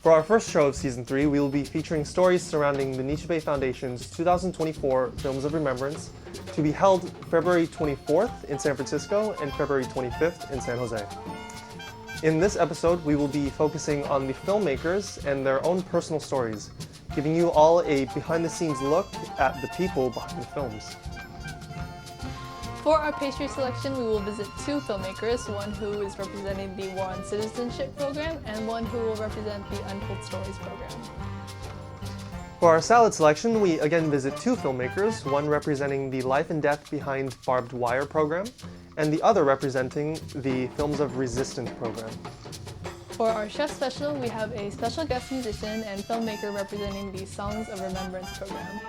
For our first show of Season 3, we will be featuring stories surrounding the Nichi Bei Foundation's 2024 Films of Remembrance, to be held February 24th in San Francisco and February 25th in San Jose. In this episode, we will be focusing on the filmmakers and their own personal stories, giving you all a behind-the-scenes look at the people behind the films. For our pastry selection, we will visit two filmmakers, one who is representing the War on Citizenship program and one who will represent the Untold Stories program. For our salad selection, we again visit two filmmakers, one representing the life and death behind Barbed Wire program, and the other representing the Films of Resistance program. For our chef special, we have a special guest musician and filmmaker representing the Songs of Remembrance program.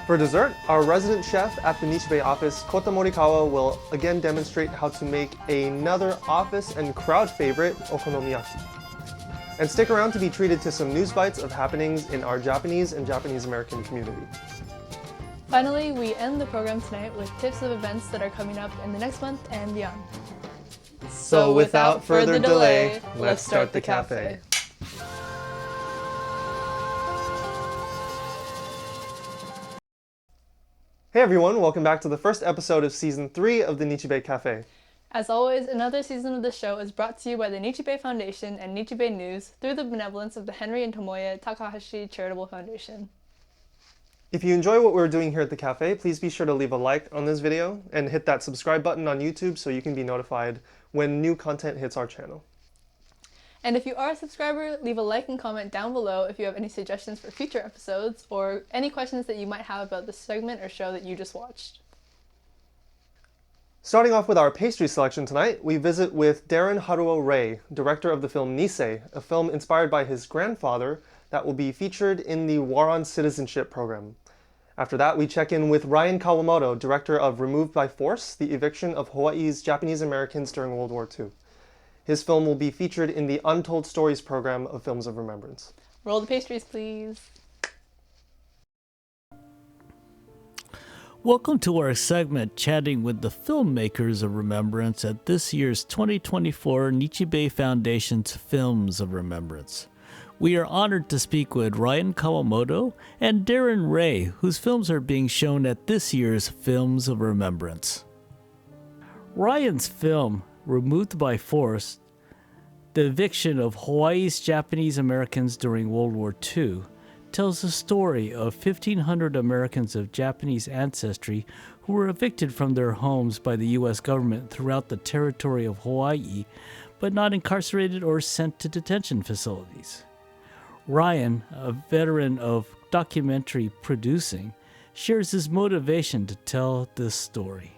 For dessert, our resident chef at the Nichi Bei office, Kota Morikawa, will again demonstrate how to make another office and crowd favorite, Okonomiyaki. And stick around to be treated to some news bites of happenings in our Japanese and Japanese American community. Finally, we end the program tonight with tips of events that are coming up in the next month and beyond. So without further delay, let's start the cafe. Hey everyone, welcome back to the first episode of Season 3 of the Nichi Bei Cafe. As always, another season of the show is brought to you by the Nichi Bei Foundation and Nichi Bei News through the benevolence of the Henry and Tomoya Takahashi Charitable Foundation. If you enjoy what we're doing here at the cafe, please be sure to leave a like on this video and hit that subscribe button on YouTube so you can be notified when new content hits our channel. And if you are a subscriber, leave a like and comment down below if you have any suggestions for future episodes or any questions that you might have about the segment or show that you just watched. Starting off with our pastry selection tonight, we visit with Darren Haruo Ray, director of the film Nisei, a film inspired by his grandfather that will be featured in the War on Citizenship program. After that, we check in with Ryan Kawamoto, director of Removed by Force, the eviction of Hawaii's Japanese Americans during World War II. His film will be featured in the Untold Stories program of Films of Remembrance. Roll the pastries, please. Welcome to our segment chatting with the Filmmakers of Remembrance at this year's 2024 Nichi Bei Foundation's Films of Remembrance. We are honored to speak with Ryan Kawamoto and Darren Ray, whose films are being shown at this year's Films of Remembrance. Ryan's film, Removed by Force, the eviction of Hawaii's Japanese Americans during World War II, tells the story of 1,500 Americans of Japanese ancestry who were evicted from their homes by the U.S. government throughout the territory of Hawaii, but not incarcerated or sent to detention facilities. Ryan, a veteran of documentary producing, shares his motivation to tell this story.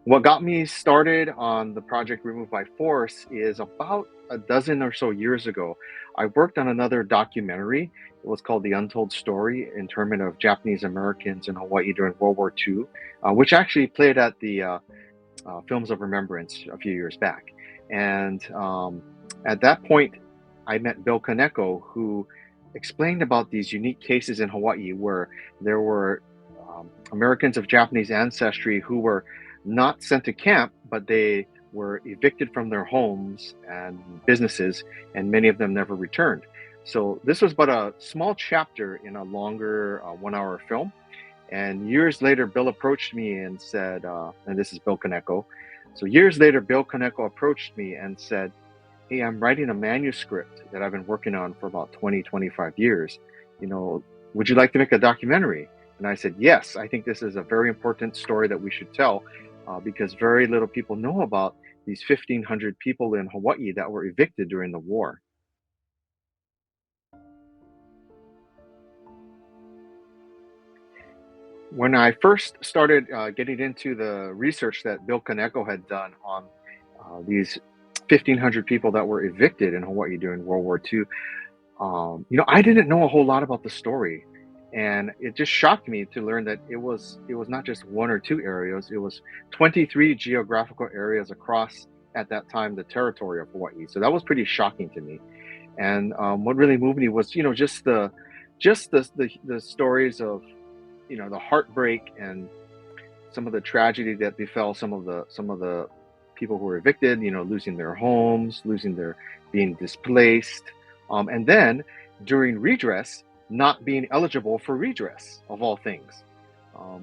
What got me started on the project Removed by Force is about a dozen or so years ago. I worked on another documentary. It was called The Untold Story, Internment of Japanese Americans in Hawaii during World War II, which actually played at the Films of Remembrance a few years back. And at that point, I met Bill Kaneko, who explained about these unique cases in Hawaii where there were Americans of Japanese ancestry who were not sent to camp, but they were evicted from their homes and businesses, and many of them never returned. So this was but a small chapter in a longer 1-hour film. And years later, Bill approached me and said, and this is Bill Kaneko. So years later, Bill Kaneko approached me and said, hey, I'm writing a manuscript that I've been working on for about 25 years. Would you like to make a documentary? And I said, yes, I think this is a very important story that we should tell. Because very little people know about these 1,500 people in Hawaii that were evicted during the war. When I first started getting into the research that Bill Kaneko had done on these 1,500 people that were evicted in Hawaii during World War II, I didn't know a whole lot about the story. And it just shocked me to learn that it was not just one or two areas, it was 23 geographical areas across, at that time, the territory of Hawaii. So that was pretty shocking to me. And what really moved me was, just the stories of, the heartbreak and some of the tragedy that befell some of the people who were evicted, losing their homes, being displaced, and then during redress, not being eligible for redress of all things.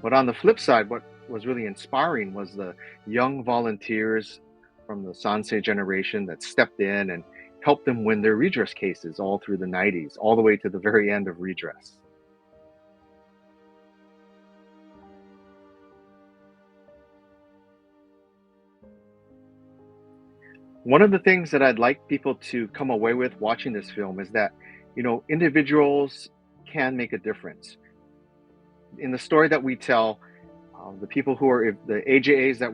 But on the flip side, what was really inspiring was the young volunteers from the Sansei generation that stepped in and helped them win their redress cases all through the 90s, all the way to the very end of redress. One of the things that I'd like people to come away with watching this film is that, individuals can make a difference. In the story that we tell, the people who are the AJAs that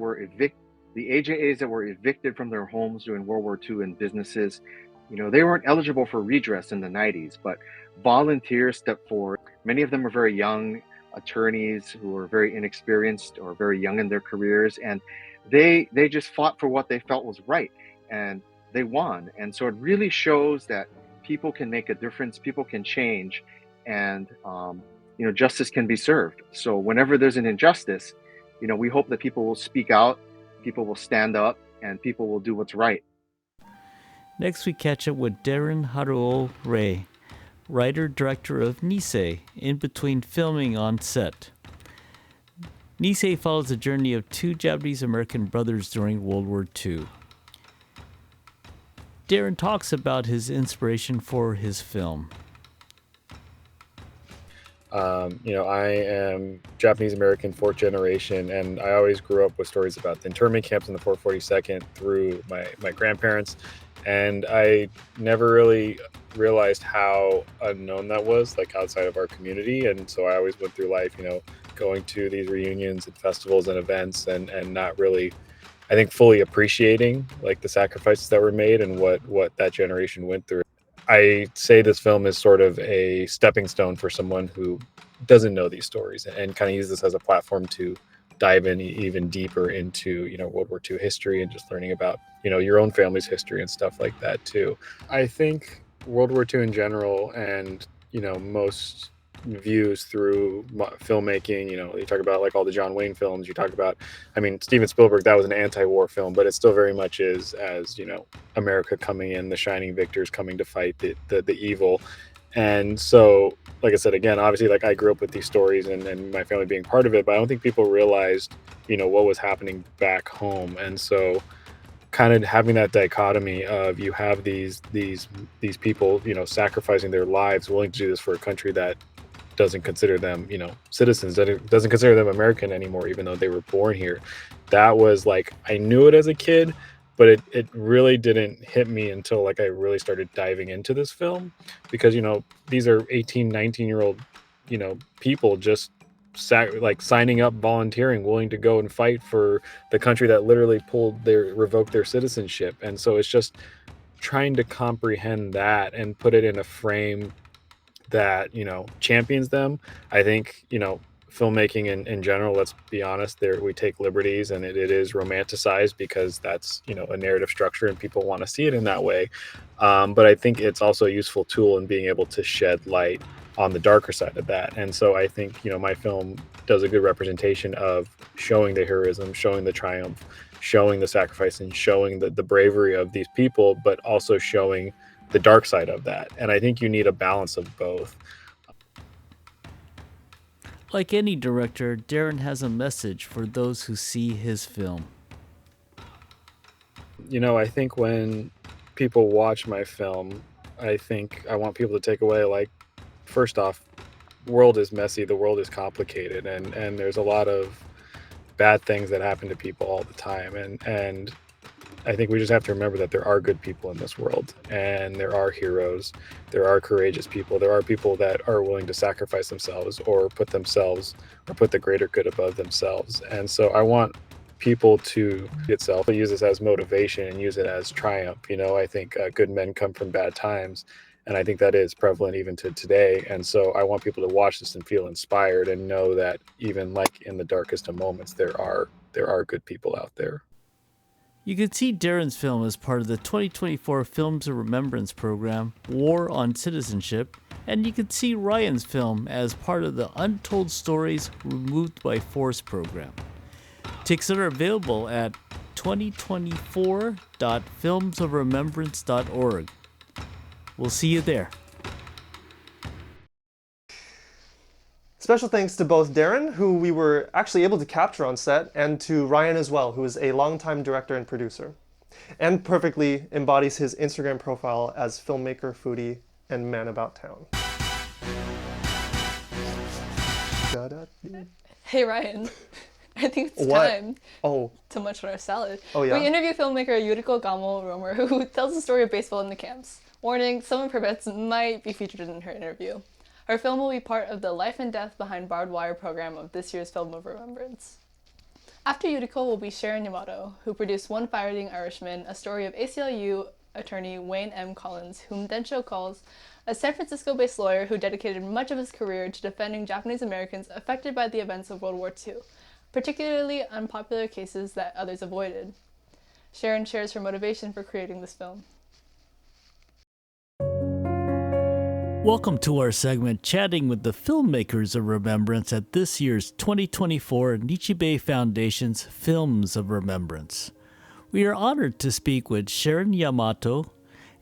were evicted from their homes during World War II and businesses, they weren't eligible for redress in the 90s, but volunteers stepped forward. Many of them are very young attorneys who are very inexperienced or very young in their careers, and they just fought for what they felt was right, and they won. And so it really shows that people can make a difference, people can change, and justice can be served. So whenever there's an injustice, we hope that people will speak out, people will stand up, and people will do what's right. Next, we catch up with Darren Haruo Ray, writer-director of Nisei, in between filming on set. Nisei follows the journey of two Japanese-American brothers during World War II. Darren talks about his inspiration for his film. I am Japanese American, fourth generation, and I always grew up with stories about the internment camps in the 442nd through my grandparents, and I never really realized how unknown that was, like outside of our community. And so I always went through life, going to these reunions and festivals and events, and not really, I think, fully appreciating like the sacrifices that were made and what that generation went through. I say this film is sort of a stepping stone for someone who doesn't know these stories, and kind of use this as a platform to dive in even deeper into, World War II history and just learning about, your own family's history and stuff like that too. I think World War II in general, and, most views through filmmaking, you talk about like all the John Wayne films, you talk about, Steven Spielberg, that was an anti-war film, but it still very much is, as America coming in, the shining victors coming to fight the evil. And so, like I said, again, obviously, like I grew up with these stories and my family being part of it, but I don't think people realized, what was happening back home. And so kind of having that dichotomy of, you have these people, sacrificing their lives, willing to do this for a country that doesn't consider them, citizens, doesn't consider them American anymore, even though they were born here. That was like, I knew it as a kid, but it really didn't hit me until like I really started diving into this film, because, these are 18, 19-year-old, people just signing up, volunteering, willing to go and fight for the country that literally revoked their citizenship. And so it's just trying to comprehend that and put it in a frame that champions them. I think filmmaking in general, let's be honest, there we take liberties, and it is romanticized because that's a narrative structure and people want to see it in that way, but I think it's also a useful tool in being able to shed light on the darker side of that. And so I think my film does a good representation of showing the heroism, showing the triumph, showing the sacrifice, and showing the bravery of these people, but also showing the dark side of that. And I think you need a balance of both. Like any director, Darren has a message for those who see his film. I think when people watch my film, I think I want people to take away, like, first off, the world is messy, the world is complicated, and there's a lot of bad things that happen to people all the time. And I think we just have to remember that there are good people in this world, and there are heroes, there are courageous people, there are people that are willing to sacrifice themselves or put the greater good above themselves. And so I want people to use this as motivation and use it as triumph. I think good men come from bad times, and I think that is prevalent even to today. And so I want people to watch this and feel inspired and know that even like in the darkest of moments, there are good people out there. You can see Darren's film as part of the 2024 Films of Remembrance program, War on Citizenship, and you can see Ryan's film as part of the Untold Stories Removed by Force program. Tickets are available at 2024.filmsofremembrance.org. We'll see you there. Special thanks to both Darren, who we were actually able to capture on set, and to Ryan as well, who is a longtime director and producer, and perfectly embodies his Instagram profile as filmmaker, foodie, and man about town. Hey Ryan, I think it's What? time Oh, to munch on our salad. Oh, yeah? We interview filmmaker Yuriko Gamo Romer, who tells the story of baseball in the camps. Warning, some of her bits might be featured in her interview. Her film will be part of the Life and Death Behind Barbed Wire program of this year's Film of Remembrance. After Yuriko will be Sharon Yamato, who produced One Fighting Irishman, a story of ACLU attorney Wayne M. Collins, whom Densho calls a San Francisco-based lawyer who dedicated much of his career to defending Japanese Americans affected by the events of World War II, particularly unpopular cases that others avoided. Sharon shares her motivation for creating this film. Welcome to our segment chatting with the filmmakers of Remembrance at this year's 2024 Nichi Bei Foundation's Films of Remembrance. We are honored to speak with Sharon Yamato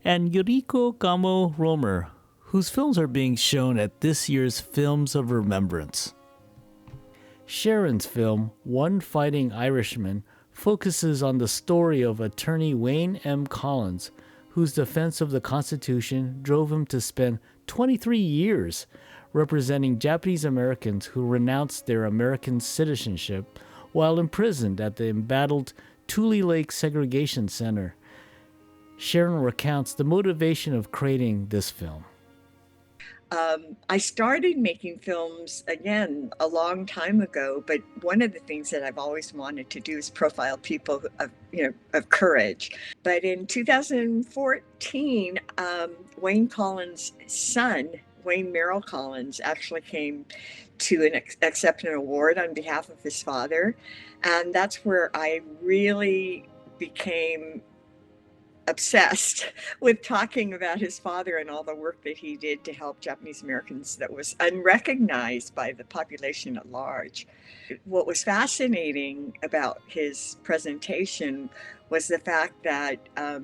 and Yuriko Gamo Romer, whose films are being shown at this year's Films of Remembrance. Sharon's film, One Fighting Irishman, focuses on the story of attorney Wayne M. Collins, whose defense of the Constitution drove him to spend 23 years representing Japanese Americans who renounced their American citizenship while imprisoned at the embattled Tule Lake Segregation Center. Sharon recounts the motivation of creating this film. I started making films again a long time ago, but one of the things that I've always wanted to do is profile people of courage. But in 2014, Wayne Collins' son, Wayne Merrill Collins, actually came to accept an award on behalf of his father, and that's where I really became obsessed with talking about his father and all the work that he did to help Japanese Americans that was unrecognized by the population at large. What was fascinating about his presentation was the fact that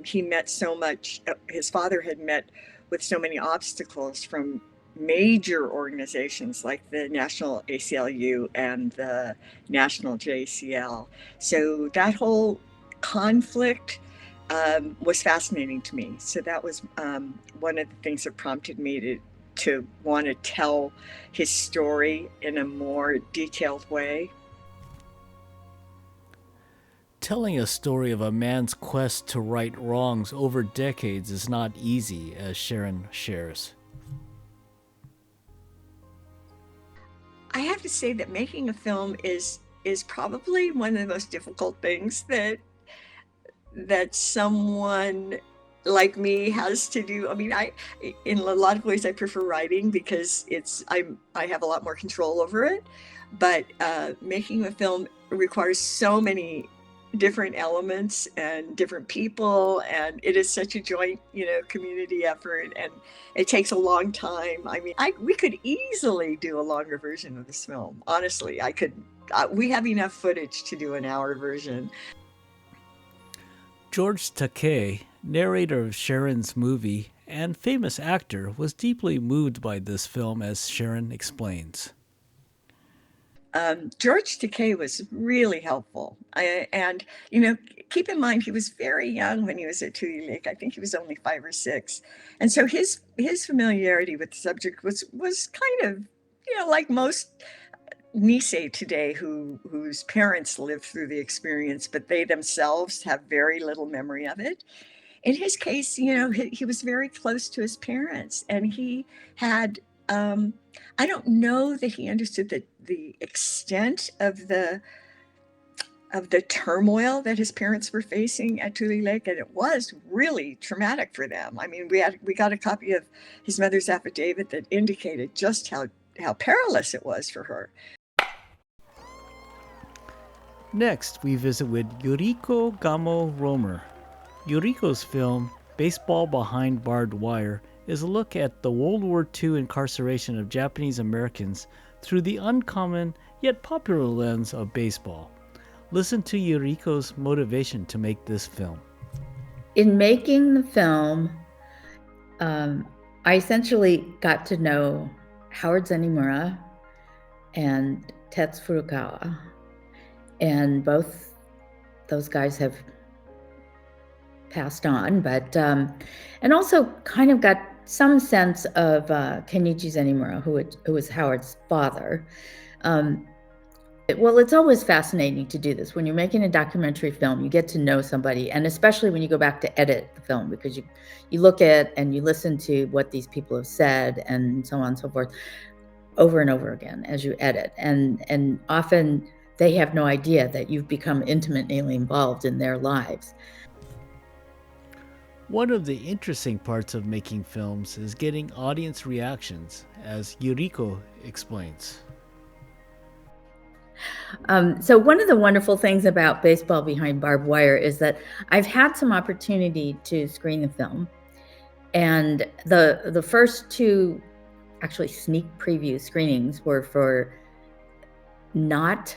he met so much, his father had met with so many obstacles from major organizations like the National ACLU and the National JCL. So that whole conflict was fascinating to me. So that was one of the things that prompted me to want to tell his story in a more detailed way. Telling a story of a man's quest to right wrongs over decades is not easy, as Sharon shares. I have to say that making a film is probably one of the most difficult things that someone like me has to do. I mean, in a lot of ways I prefer writing because I have a lot more control over it, but making a film requires so many different elements and different people, and it is such a joint community effort, and it takes a long time. I mean, we could easily do a longer version of this film. Honestly, we have enough footage to do an hour version. George Takei, narrator of Sharon's movie and famous actor, was deeply moved by this film, as Sharon explains. George Takei was really helpful. And keep in mind, he was very young when he was at Tule Lake. I think he was only 5 or 6. And so his familiarity with the subject was kind of, like most Nisei today whose parents lived through the experience, but they themselves have very little memory of it. In his case, he was very close to his parents, and he had, I don't know that he understood the extent of the turmoil that his parents were facing at Tule Lake, and it was really traumatic for them. I mean, we got a copy of his mother's affidavit that indicated just how perilous it was for her. Next, we visit with Yuriko Gamo Romer. Yuriko's film, Baseball Behind Barbed Wire, is a look at the World War II incarceration of Japanese Americans through the uncommon yet popular lens of baseball. Listen to Yuriko's motivation to make this film. In making the film, I essentially got to know Howard Zenimura and Tetsu Furukawa. And both those guys have passed on, but and also kind of got some sense of Kenichi Zenimura, who was Howard's father. Well, it's always fascinating to do this. When you're making a documentary film, you get to know somebody, and especially when you go back to edit the film, because you look at and you listen to what these people have said and so on and so forth over and over again as you edit. And often they have no idea that you've become intimately involved in their lives. One of the interesting parts of making films is getting audience reactions, as Yuriko explains. So one of the wonderful things about Baseball Behind Barbed Wire is that I've had some opportunity to screen the film. And the first two actually sneak preview screenings were for not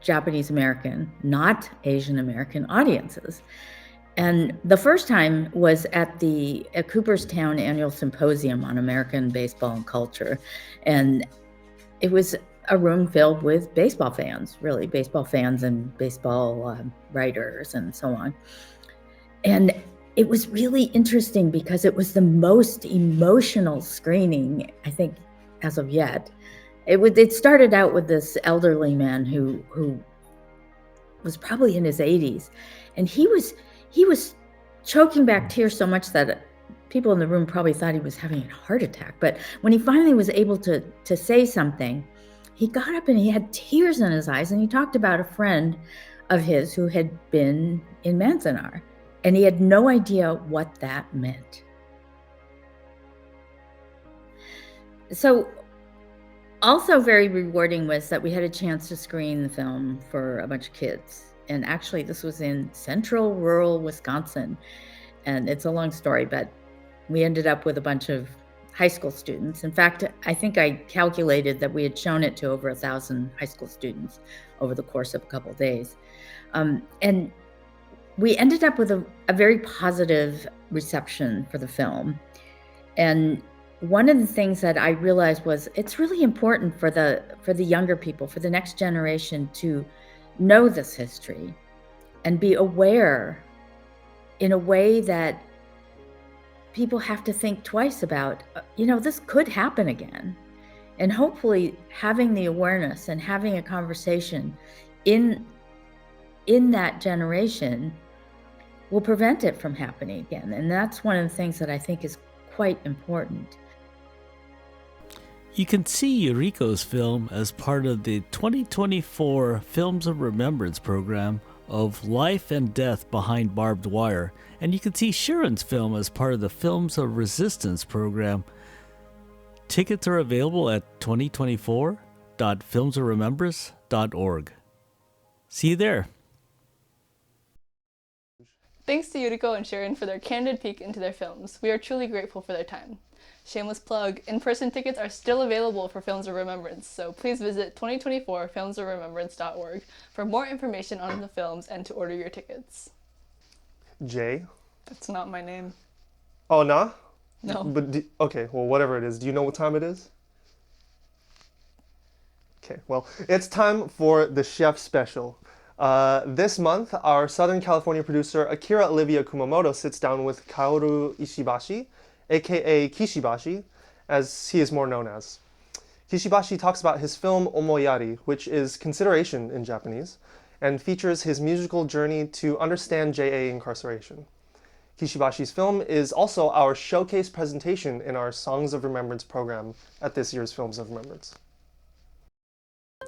Japanese American, not Asian American audiences. And the first time was at Cooperstown Annual Symposium on American Baseball and Culture. And it was a room filled with baseball fans, really, baseball fans and baseball writers and so on. And it was really interesting because it was the most emotional screening, I think, as of yet. It started out with this elderly man who was probably in his 80s, and he was choking back tears so much that people in the room probably thought he was having a heart attack. But when he finally was able to say something, he got up and he had tears in his eyes, and he talked about a friend of his who had been in Manzanar, and he had no idea what that meant. So also very rewarding was that we had a chance to screen the film for a bunch of kids. And actually, this was in central rural Wisconsin. And it's a long story, but we ended up with a bunch of high school students. In fact, I think I calculated that we had shown it to over 1,000 high school students over the course of a couple of days. And we ended up with a very positive reception for the film. And one of the things that I realized was it's really important for the younger people, for the next generation, to know this history and be aware in a way that people have to think twice about, this could happen again. And hopefully having the awareness and having a conversation in that generation will prevent it from happening again. And that's one of the things that I think is quite important. You can see Yuriko's film as part of the 2024 Films of Remembrance program of Life and Death Behind Barbed Wire, and you can see Sharon's film as part of the Films of Resistance program. Tickets are available at 2024.filmsofremembrance.org. See you there. Thanks to Yuriko and Sharon for their candid peek into their films. We are truly grateful for their time. Shameless plug, in-person tickets are still available for Films of Remembrance, so please visit 2024filmsofremembrance.org for more information on the films and to order your tickets. Jay? That's not my name. Oh, nah? No. But okay, well, whatever it is. Do you know what time it is? Okay, well, it's time for the Chef Special. This month, our Southern California producer Akira Olivia Kumamoto sits down with Kaoru Ishibashi, aka Kishi Bashi, as he is more known as. Kishi Bashi talks about his film Omoiyari, which is consideration in Japanese, and features his musical journey to understand JA incarceration. Kishi Bashi's film is also our showcase presentation in our Songs of Remembrance program at this year's Films of Remembrance.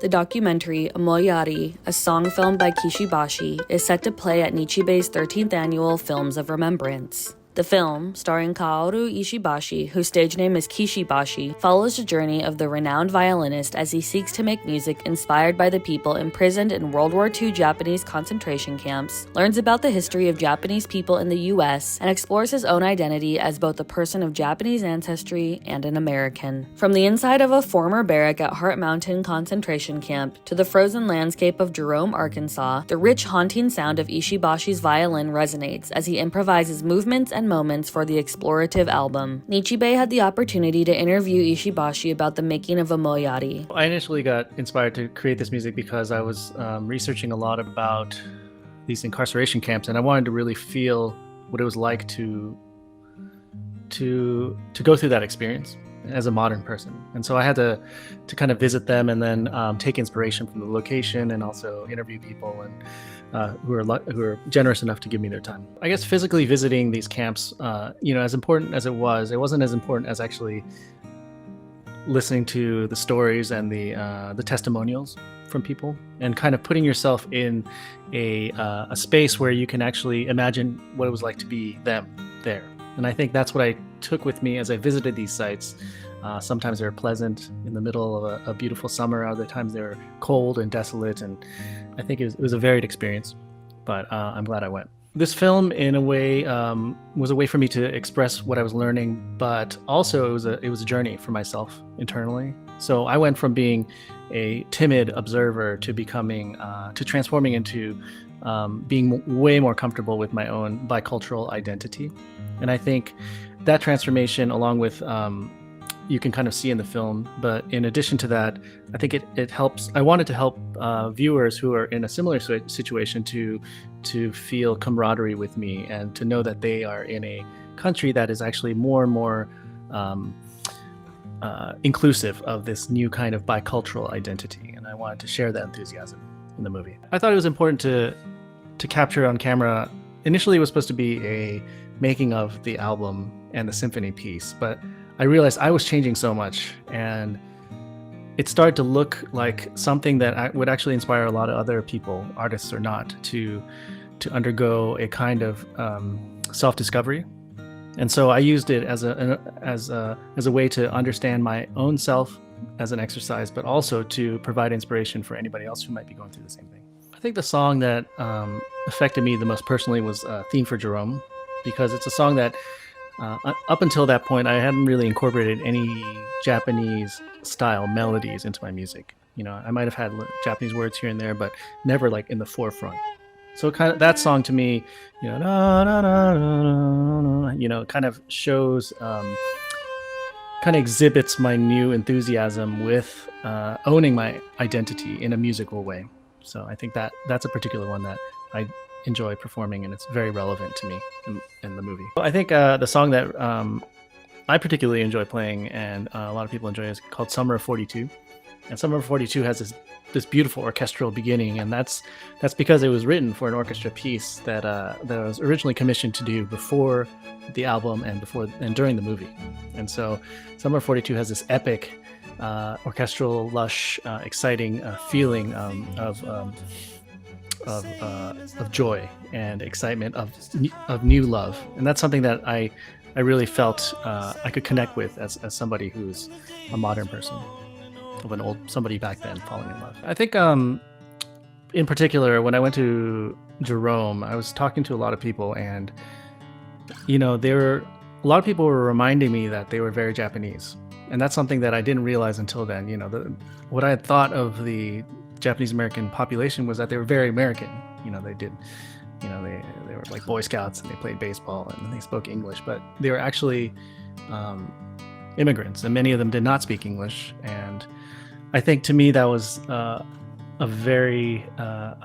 The documentary Omoiyari, a song film by Kishi Bashi, is set to play at Nichi Bei's 13th annual Films of Remembrance. The film, starring Kaoru Ishibashi, whose stage name is Kishi Bashi, follows the journey of the renowned violinist as he seeks to make music inspired by the people imprisoned in World War II Japanese concentration camps, learns about the history of Japanese people in the US, and explores his own identity as both a person of Japanese ancestry and an American. From the inside of a former barrack at Heart Mountain concentration camp to the frozen landscape of Jerome, Arkansas, the rich, haunting sound of Ishibashi's violin resonates as he improvises movements and moments for the explorative album. Nichi Bei had the opportunity to interview Ishibashi about the making of Omoiyari. I initially got inspired to create this music because I was researching a lot about these incarceration camps, and I wanted to really feel what it was like to go through that experience as a modern person. And so I had to kind of visit them and then take inspiration from the location and also interview people and who are generous enough to give me their time. I guess physically visiting these camps, as important as it wasn't as important as actually listening to the stories and the testimonials from people and kind of putting yourself in a space where you can actually imagine what it was like to be them there. And I think that's what I took with me as I visited these sites. Sometimes they were pleasant in the middle of a beautiful summer. Other times they were cold and desolate. And I think it was a varied experience, but I'm glad I went. This film, in a way, was a way for me to express what I was learning, but also it was a journey for myself internally. So I went from being a timid observer to transforming into being way more comfortable with my own bicultural identity. And I think that transformation, along with you can kind of see in the film, but in addition to that, I think it helps. I wanted to help viewers who are in a similar situation to feel camaraderie with me and to know that they are in a country that is actually more and more inclusive of this new kind of bicultural identity. And I wanted to share that enthusiasm in the movie. I thought it was important to capture on camera. Initially, it was supposed to be a making of the album and the symphony piece, but I realized I was changing so much, and it started to look like something that would actually inspire a lot of other people, artists or not, to undergo a kind of self-discovery. And so I used it as a way to understand my own self as an exercise, but also to provide inspiration for anybody else who might be going through the same thing. I think the song that affected me the most personally was Theme for Jerome, because it's a song that up until that point, I hadn't really incorporated any Japanese style melodies into my music. I might have had Japanese words here and there, but never like in the forefront. So kind of that song to me, na, na, na, na, na, kind of shows, kind of exhibits my new enthusiasm with owning my identity in a musical way. So I think that's a particular one that I enjoy performing, and it's very relevant to me in the movie. I think the song that I particularly enjoy playing and a lot of people enjoy is called Summer of 42. And Summer of 42 has this beautiful orchestral beginning, and that's because it was written for an orchestra piece that I was originally commissioned to do before the album and during the movie. And so Summer of 42 has this epic orchestral, lush, exciting feeling of joy and excitement of new love, and that's something that I really felt I could connect with as somebody who's a modern person, of somebody back then falling in love. I think in particular when I went to Jerome, I was talking to a lot of people, and a lot of people were reminding me that they were very Japanese, and that's something that I didn't realize until then. What I had thought of the Japanese American population was that they were very American. They were like Boy Scouts, and they played baseball and they spoke English, but they were actually immigrants, and many of them did not speak English. And I think to me that was a very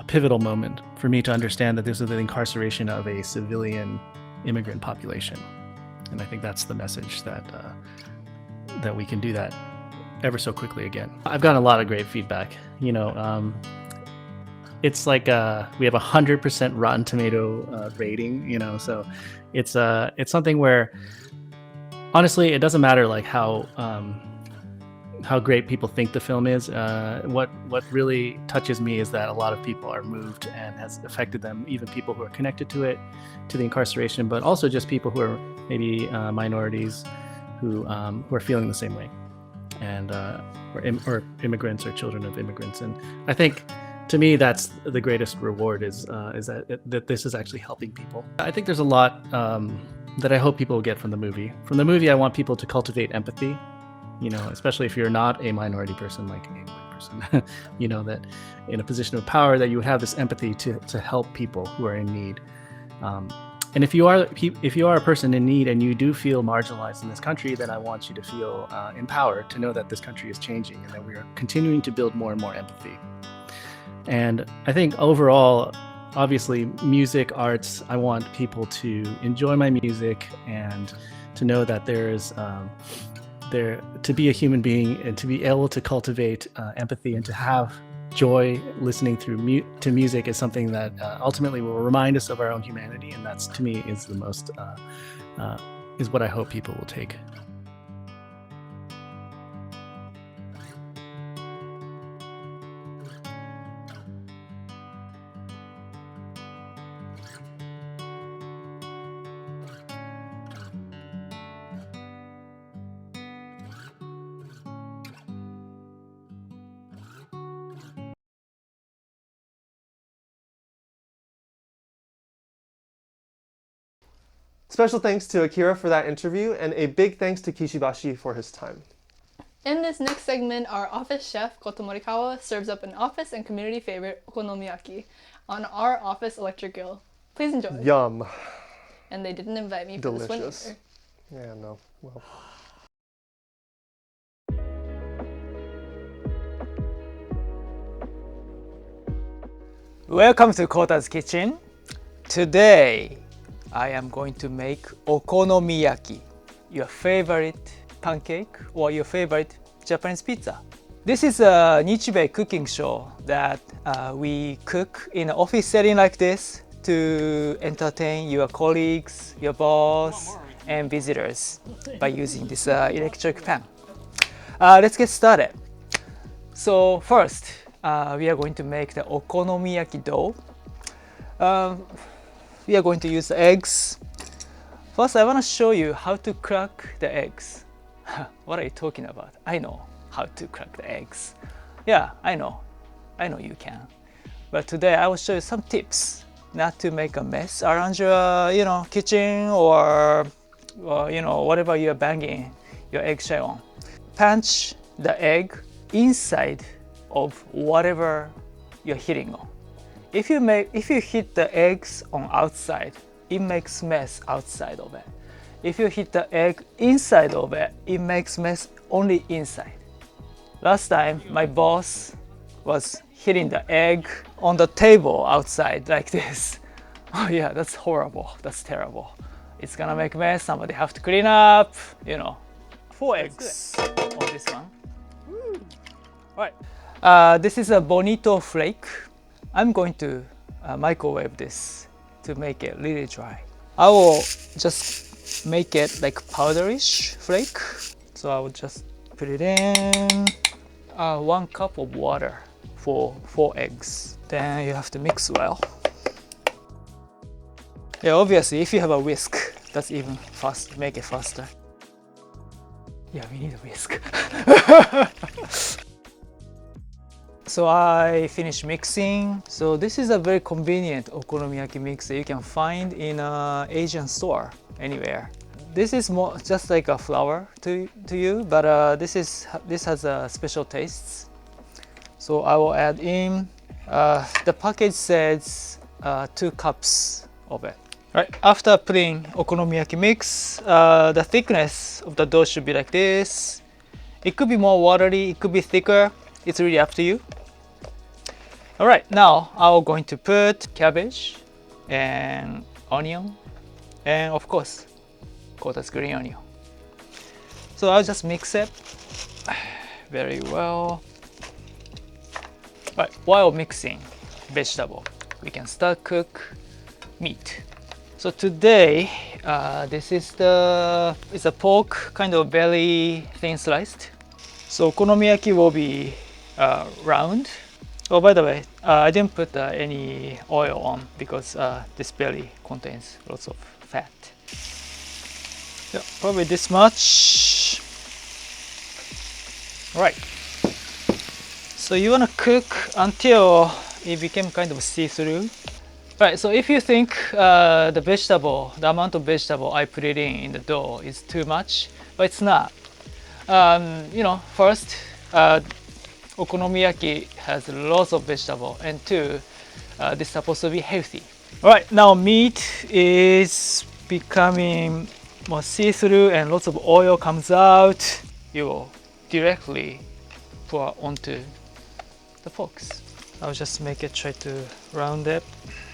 pivotal moment for me to understand that this was the incarceration of a civilian immigrant population. And I think that's the message that we can do that ever so quickly again. I've gotten a lot of great feedback. It's like we have 100% Rotten Tomato rating. So it's something where honestly it doesn't matter like how how great people think the film is. What really touches me is that a lot of people are moved and has affected them, even people who are connected to it, to the incarceration, but also just people who are maybe minorities who are feeling the same way, and or immigrants or children of immigrants. And I think, to me, that's the greatest reward is that this is actually helping people. I think there's a lot that I hope people will get from the movie. From the movie, I want people to cultivate empathy, especially if you're not a minority person like a white person, that in a position of power, that you would have this empathy to help people who are in need. And if you are a person in need and you do feel marginalized in this country, then I want you to feel empowered to know that this country is changing and that we are continuing to build more and more empathy. And I think overall, obviously, music, arts, I want people to enjoy my music and to know that to be a human being and to be able to cultivate empathy and to have joy listening to music is something that ultimately will remind us of our own humanity, and that's, to me, is the most is what I hope people will take. Special thanks to Akira for that interview, and a big thanks to Kishi Bashi for his time. In this next segment, our office chef, Kota Morikawa, serves up an office and community favorite, Okonomiyaki, on our office electric grill. Please enjoy. Yum. And they didn't invite me for this one Delicious. either. Yeah, no. Well. Welcome to Kota's Kitchen. Today, I am going to make okonomiyaki, your favorite pancake or your favorite Japanese pizza. This is a Nichi Bei cooking show that we cook in an office setting like this to entertain your colleagues, your boss, and visitors by using this electric pan. Let's get started. So first, we are going to make the okonomiyaki dough. We are going to use eggs. First, I want to show you how to crack the eggs. What are you talking about? I know how to crack the eggs. Yeah, I know you can. But today I will show you some tips not to make a mess around your, kitchen or whatever you're banging your eggshell on. Punch the egg inside of whatever you're hitting on. If you hit the eggs on outside, it makes mess outside of it. If you hit the egg inside of it, it makes mess only inside. Last time, my boss was hitting the egg on the table outside like this. Oh yeah, that's horrible. That's terrible. It's gonna make mess. Somebody have to clean up. 4 eggs on this one. All right. This is a bonito flake. I'm going to microwave this to make it really dry. I will just make it like powderish flake. So I will just put it in 1 cup of water for 4 eggs. Then you have to mix well. Yeah, obviously, if you have a whisk, that's even fast. Make it faster. Yeah, we need a whisk. So I finished mixing. So this is a very convenient okonomiyaki mix that you can find in an Asian store anywhere. This is more just like a flour to you, but this has a special tastes. So I will add in. The package says 2 cups of it. Right. After putting okonomiyaki mix, the thickness of the dough should be like this. It could be more watery. It could be thicker. It's really up to you. All right, now I'm going to put cabbage and onion and of course, Kota's green onion. So I'll just mix it very well. Right, while mixing vegetable, we can start cook meat. So today, this is it's a pork kind of very thin sliced. So okonomiyaki will be round. Oh, by the way, I didn't put any oil on because this belly contains lots of fat. Yeah, probably this much. Right. So you want to cook until it became kind of see-through. Right, so if you think the amount of vegetable I put it in the dough is too much, but it's not. First, okonomiyaki has lots of vegetable, and two, this is supposed to be healthy. All right, now meat is becoming more see-through and lots of oil comes out. You will directly pour onto the forks. I'll just try to round it.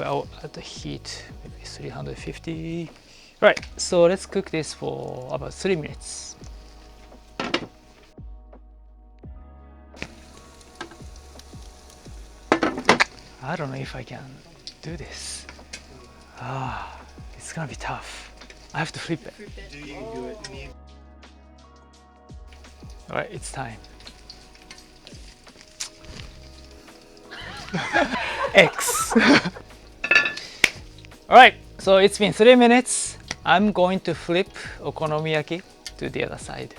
I'll add the heat, maybe 350. Right, so let's cook this for about 3 minutes. I don't know if I can do this. It's gonna be tough. I have to flip it. Do you do it? All right, it's time. X. All right, so it's been 3 minutes. I'm going to flip okonomiyaki to the other side.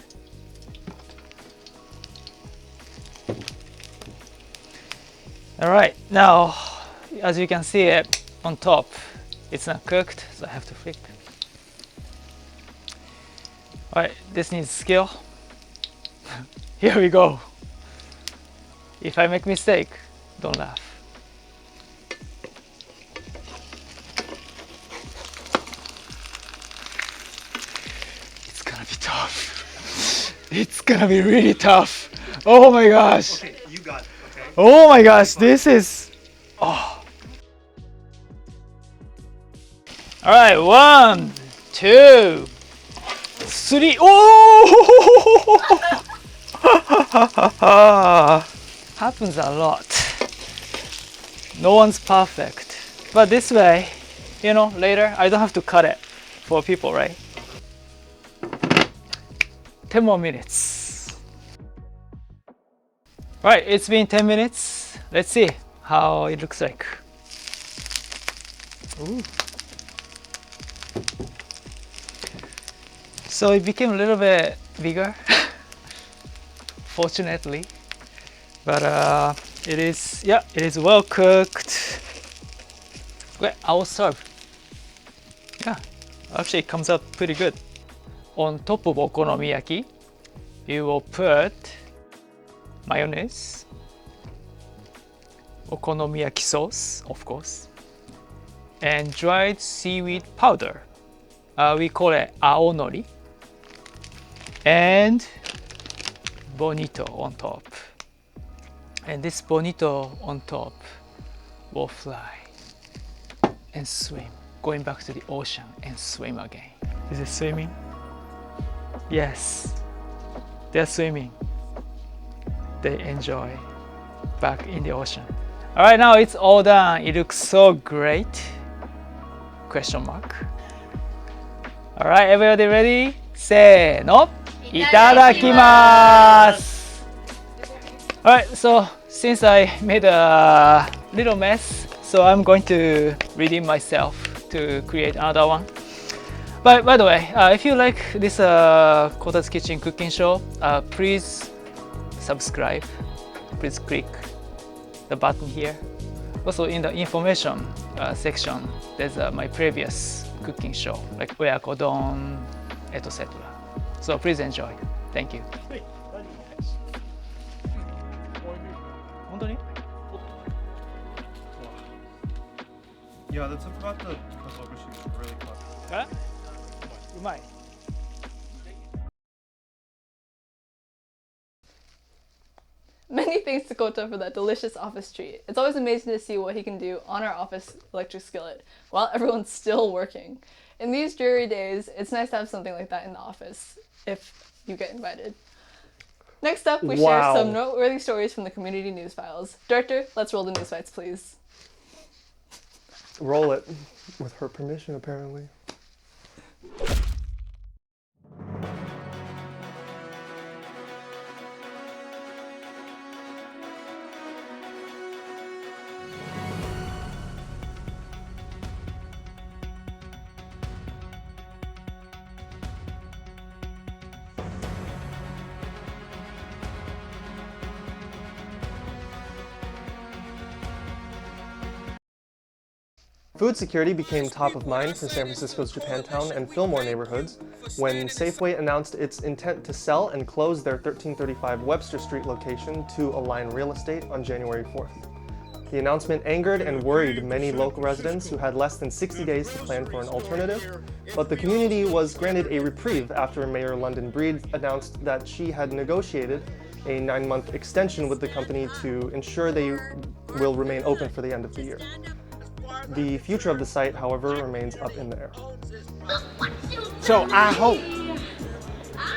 All right, now, as you can see it on top, it's not cooked, so I have to flip. All right, this needs skill. Here we go. If I make mistake, don't laugh. It's gonna be tough. It's gonna be really tough. Oh my gosh. Okay, you got it. Okay. Oh my gosh, this is. Oh. All right, 1, 2, 3. Oh! Happens a lot. No one's perfect. But this way, later I don't have to cut it for people, right? 10 more minutes. Right, it's been 10 minutes. Let's see how it looks like. Ooh. So it became a little bit bigger, fortunately. But it is well cooked. Okay, I will serve. Yeah, actually it comes out pretty good. On top of okonomiyaki, you will put mayonnaise, okonomiyaki sauce, of course, and dried seaweed powder. We call it aonori. And bonito on top. And this bonito on top will fly and swim, going back to the ocean and swim again. Is it swimming? Yes, they're swimming. They enjoy back in the ocean. All right, now it's all done. It looks so great. Question mark. All right, everybody ready? せーの。いただきます。Alright, so since I made a little mess, so I'm going to redeem myself to create another one. But by the way, if you like this Kota's Kitchen cooking show, please subscribe. Please click the button here. Also in the information section, there's my previous cooking show, like Oyakodon, etc. So please enjoy. Thank you. Yeah, the Tsukubata katsuobushi is really clever. Huh? うまい. Many thanks to Kota for that delicious office treat. It's always amazing to see what he can do on our office electric skillet while everyone's still working. In these dreary days, it's nice to have something like that in the office, if you get invited. Next up, we share some noteworthy stories from the community news files. Director, let's roll the news fights, please. Roll it. With her permission, apparently. Food security became top of mind for San Francisco's Japantown and Fillmore neighborhoods when Safeway announced its intent to sell and close their 1335 Webster Street location to Align Real Estate on January 4th. The announcement angered and worried many local residents who had less than 60 days to plan for an alternative, but the community was granted a reprieve after Mayor London Breed announced that she had negotiated a 9-month extension with the company to ensure they will remain open for the end of the year. The future of the site, however, remains up in the air. So I hope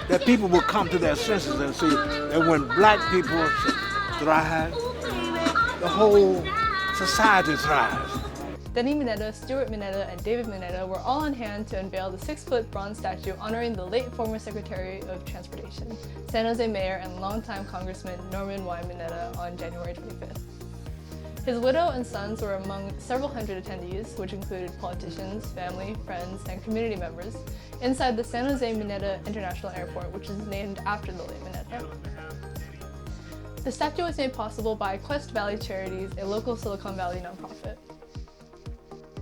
that people will come to their senses and see that when black people thrive, the whole society thrives. Denny Mineta, Stuart Mineta, and David Mineta were all on hand to unveil the 6-foot bronze statue honoring the late former Secretary of Transportation, San Jose Mayor and longtime Congressman Norman Y. Mineta on January 25th. His widow and sons were among several hundred attendees, which included politicians, family, friends, and community members, inside the San Jose Mineta International Airport, which is named after the late Mineta. The statue was made possible by Quest Valley Charities, a local Silicon Valley nonprofit.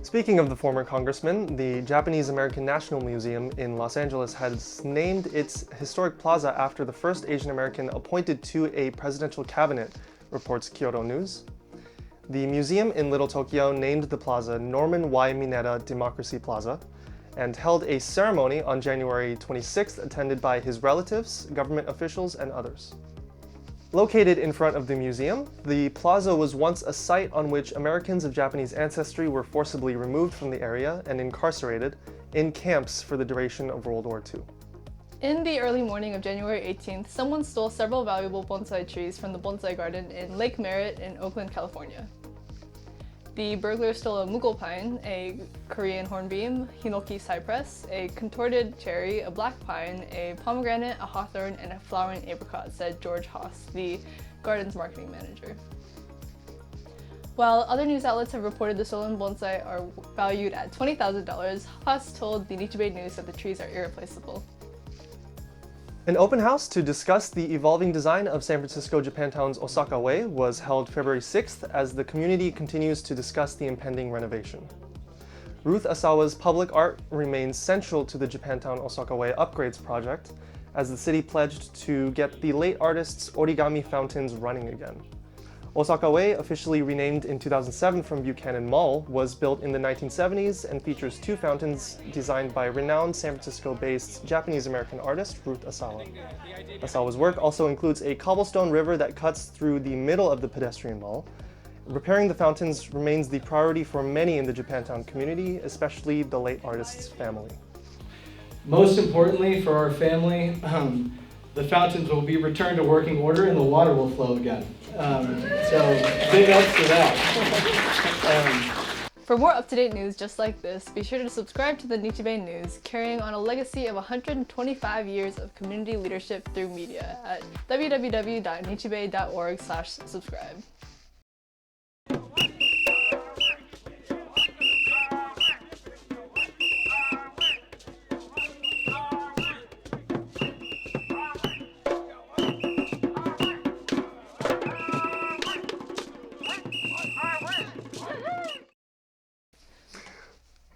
Speaking of the former congressman, the Japanese American National Museum in Los Angeles has named its historic plaza after the first Asian American appointed to a presidential cabinet, reports Kyoto News. The museum in Little Tokyo named the plaza Norman Y. Mineta Democracy Plaza and held a ceremony on January 26th attended by his relatives, government officials, and others. Located in front of the museum, the plaza was once a site on which Americans of Japanese ancestry were forcibly removed from the area and incarcerated in camps for the duration of World War II. In the early morning of January 18th, someone stole several valuable bonsai trees from the bonsai garden in Lake Merritt in Oakland, California. The burglar stole a mugol pine, a Korean hornbeam, hinoki cypress, a contorted cherry, a black pine, a pomegranate, a hawthorn, and a flowering apricot, said George Haas, the garden's marketing manager. While other news outlets have reported the stolen bonsai are valued at $20,000, Haas told the Nichi Bei News that the trees are irreplaceable. An open house to discuss the evolving design of San Francisco Japantown's Osaka Way was held February 6th as the community continues to discuss the impending renovation. Ruth Asawa's public art remains central to the Japantown Osaka Way upgrades project, as the city pledged to get the late artist's origami fountains running again. Osaka Way, officially renamed in 2007 from Buchanan Mall, was built in the 1970s and features 2 fountains designed by renowned San Francisco-based Japanese-American artist Ruth Asawa. Asawa's work also includes a cobblestone river that cuts through the middle of the pedestrian mall. Repairing the fountains remains the priority for many in the Japantown community, especially the late artist's family. Most importantly for our family, the fountains will be returned to working order and the water will flow again. So big ups to that. For more up-to-date news just like this, be sure to subscribe to the Nichi Bei News, carrying on a legacy of 125 years of community leadership through media at www.nichibei.org/subscribe.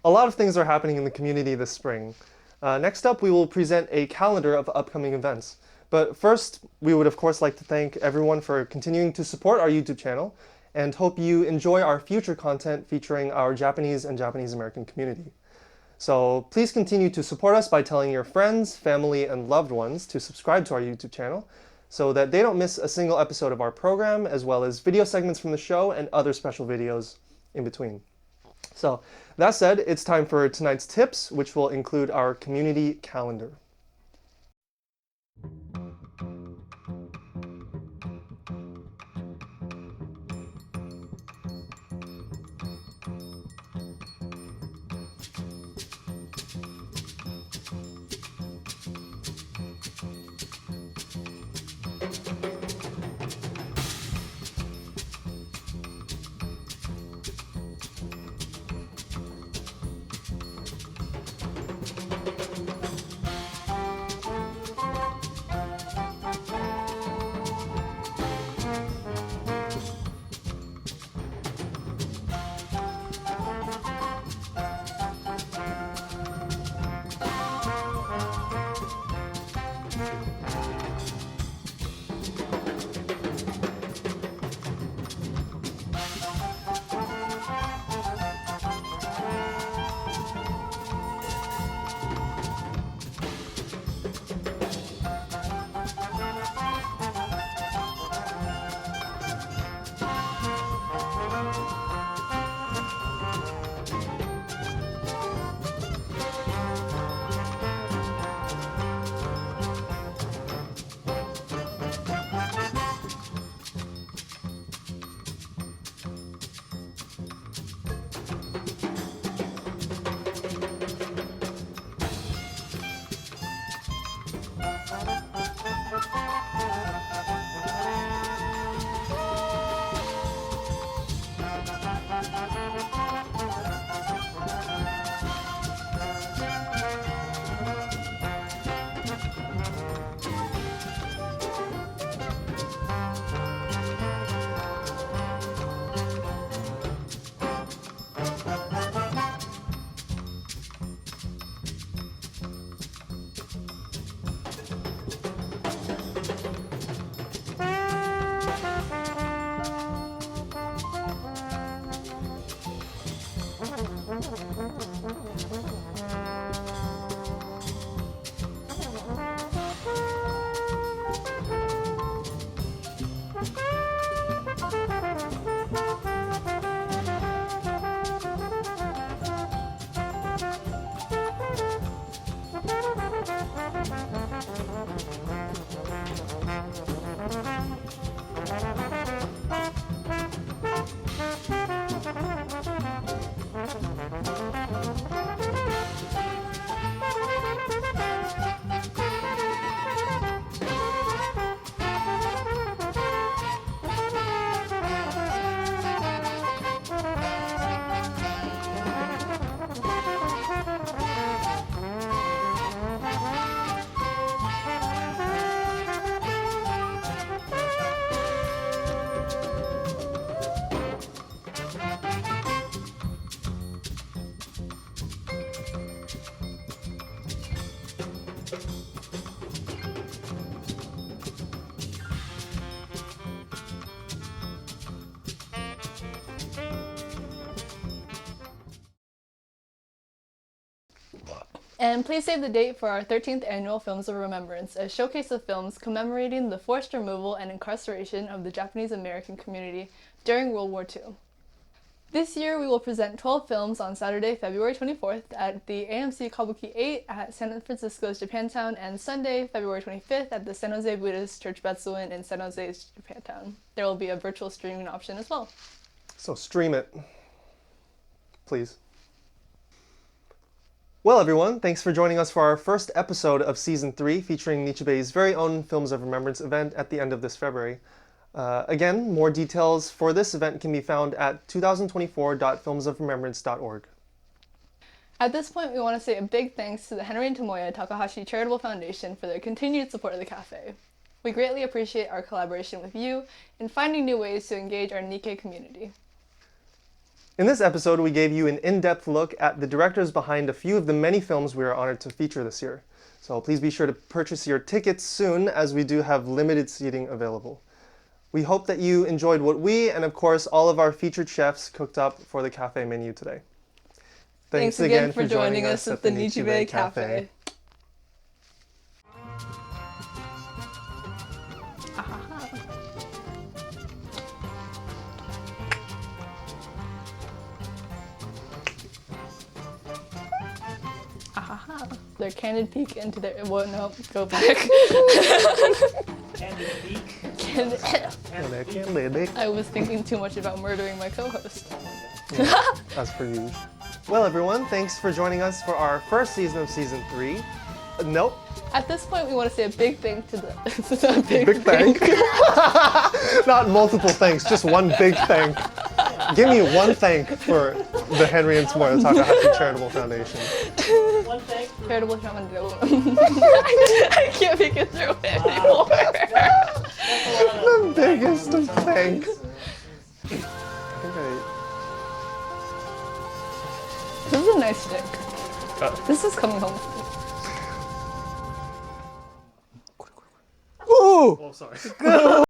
A lot of things are happening in the community this spring. Next up, we will present a calendar of upcoming events. But first, we would of course like to thank everyone for continuing to support our YouTube channel and hope you enjoy our future content featuring our Japanese and Japanese American community. So please continue to support us by telling your friends, family, and loved ones to subscribe to our YouTube channel so that they don't miss a single episode of our program, as well as video segments from the show and other special videos in between. So that said, it's time for tonight's tips, which will include our community calendar. And please save the date for our 13th annual Films of Remembrance, a showcase of films commemorating the forced removal and incarceration of the Japanese American community during World War II. This year we will present 12 films on Saturday, February 24th at the AMC Kabuki 8 at San Francisco's Japantown and Sunday, February 25th at the San Jose Buddhist Church Betsuin in San Jose's Japantown. There will be a virtual streaming option as well. So stream it, please. Well, everyone, thanks for joining us for our first episode of Season 3 featuring Nichi Bei's very own Films of Remembrance event at the end of this February. Again, more details for this event can be found at 2024.filmsofremembrance.org. At this point, we want to say a big thanks to the Henry and Tomoya Takahashi Charitable Foundation for their continued support of the cafe. We greatly appreciate our collaboration with you in finding new ways to engage our Nikkei community. In this episode, we gave you an in-depth look at the directors behind a few of the many films we are honored to feature this year. So please be sure to purchase your tickets soon, as we do have limited seating available. We hope that you enjoyed what we, and of course all of our featured chefs, cooked up for the cafe menu today. Thanks again for joining us at the Nichi Bei Cafe. Their candid peek into their... Well, no, go back. Candid peek. I was thinking too much about murdering my co-host. Yeah, as per usual. Well, everyone, thanks for joining us for our first season of Season 3. Nope. At this point, we want to say a big thank to the... Big thank. Not multiple thanks, just one big thank. Give me one thank for the Henry and Tomoya Takahashi Charitable Foundation. One thank. Charitable Foundation. I can't make it through it anymore. The biggest of thanks. Okay. This is a nice stick. This is coming home. Ooh! Oh, sorry. Ooh!